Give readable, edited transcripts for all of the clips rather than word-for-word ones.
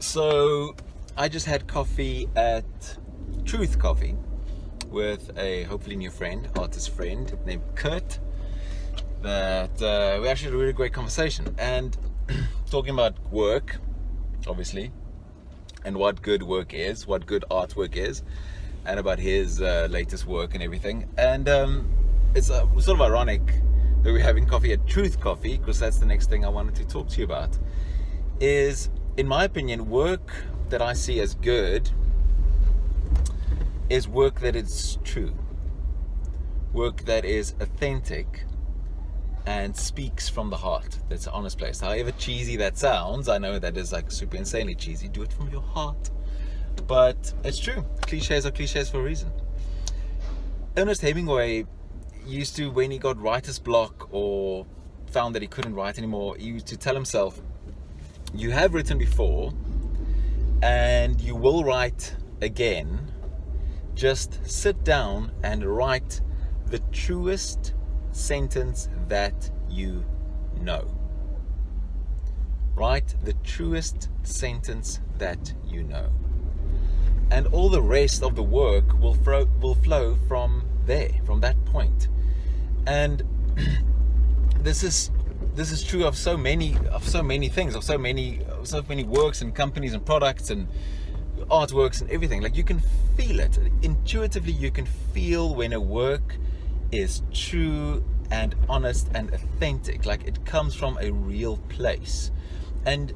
So I just had coffee at Truth Coffee with a hopefully new friend, artist friend named Kurt. That we actually had a really great conversation and talking about work, obviously, and what good work is, what good artwork is, and about his latest work and everything. And it's sort of ironic that we're having coffee at Truth Coffee, because that's the next thing I wanted to talk to you about. Is, in my opinion, work that I see as good is work that is true, work that is authentic and speaks from the heart. That's an honest place. However cheesy that sounds, I know that is like super insanely cheesy. Do it from your heart. But it's true. Cliches are cliches for a reason. Ernest Hemingway used to, when he got writer's block or found that he couldn't write anymore, he used to tell himself, you have written before and you will write again. Just sit down and write the truest sentence that you know. Write the truest sentence that you know. And all the rest of the work will flow from there, from that point. And this is true of so many things, of so many works and companies and products and artworks and everything. Like, you can feel it intuitively. You can feel when a work is true and honest and authentic, like it comes from a real place. And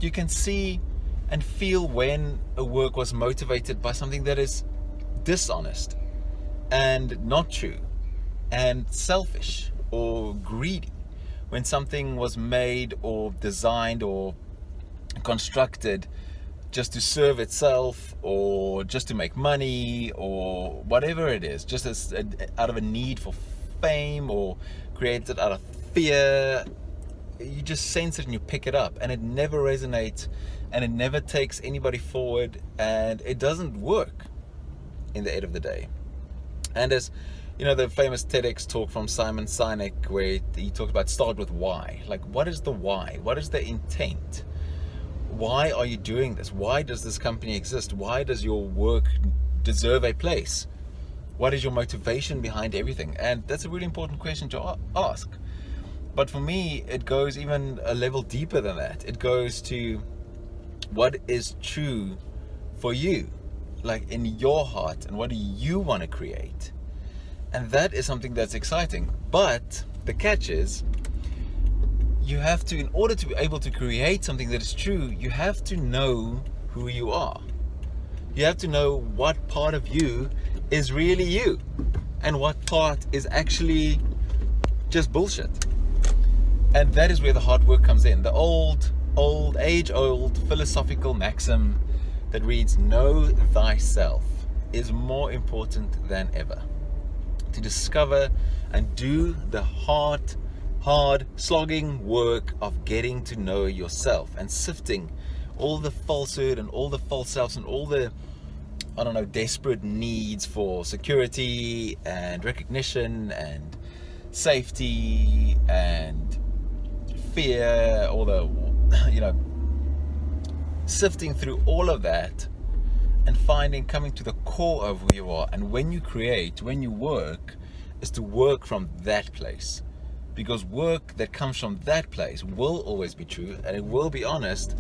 you can see and feel when a work was motivated by something that is dishonest and not true and selfish or greedy. When something was made or designed or constructed just to serve itself or just to make money or whatever it is, just as out of a need for fame or created out of fear, you just sense it and you pick it up, and it never resonates and it never takes anybody forward, and it doesn't work in the end of the day. And as you know, the famous TEDx talk from Simon Sinek, where he talked about start with why. Like, what is the why? What is the intent? Why are you doing this? Why does this company exist? Why does your work deserve a place? What is your motivation behind everything? And that's a really important question to ask. But for me, it goes even a level deeper than that. It goes to what is true for you, like in your heart, and what do you want to create? And that is something that's exciting. But the catch is, you have to, in order to be able to create something that is true, you have to know who you are. You have to know what part of you is really you and what part is actually just bullshit. And that is where the hard work comes in. The age-old philosophical maxim that reads, know thyself, is more important than ever. To discover and do the hard slogging work of getting to know yourself and sifting all the falsehood and all the false selves and all the, desperate needs for security and recognition and safety and fear, all the, sifting through all of that and coming to the core of who you are. And when you create, when you work, is to work from that place. Because work that comes from that place will always be true, and it will be honest,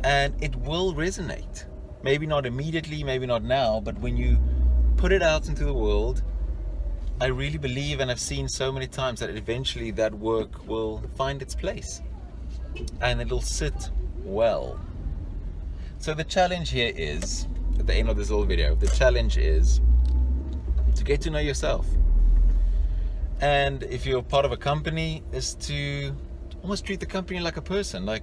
and it will resonate. Maybe not immediately, maybe not now, but when you put it out into the world, I really believe, and I've seen so many times, that eventually that work will find its place and it'll sit well. So the challenge here is, at the end of this little video, the challenge is to get to know yourself. And if you're part of a company, is to almost treat the company like a person, like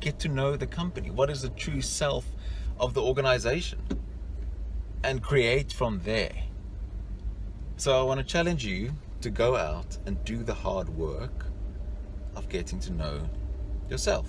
get to know the company. What is the true self of the organization? And create from there. So I want to challenge you to go out and do the hard work of getting to know yourself.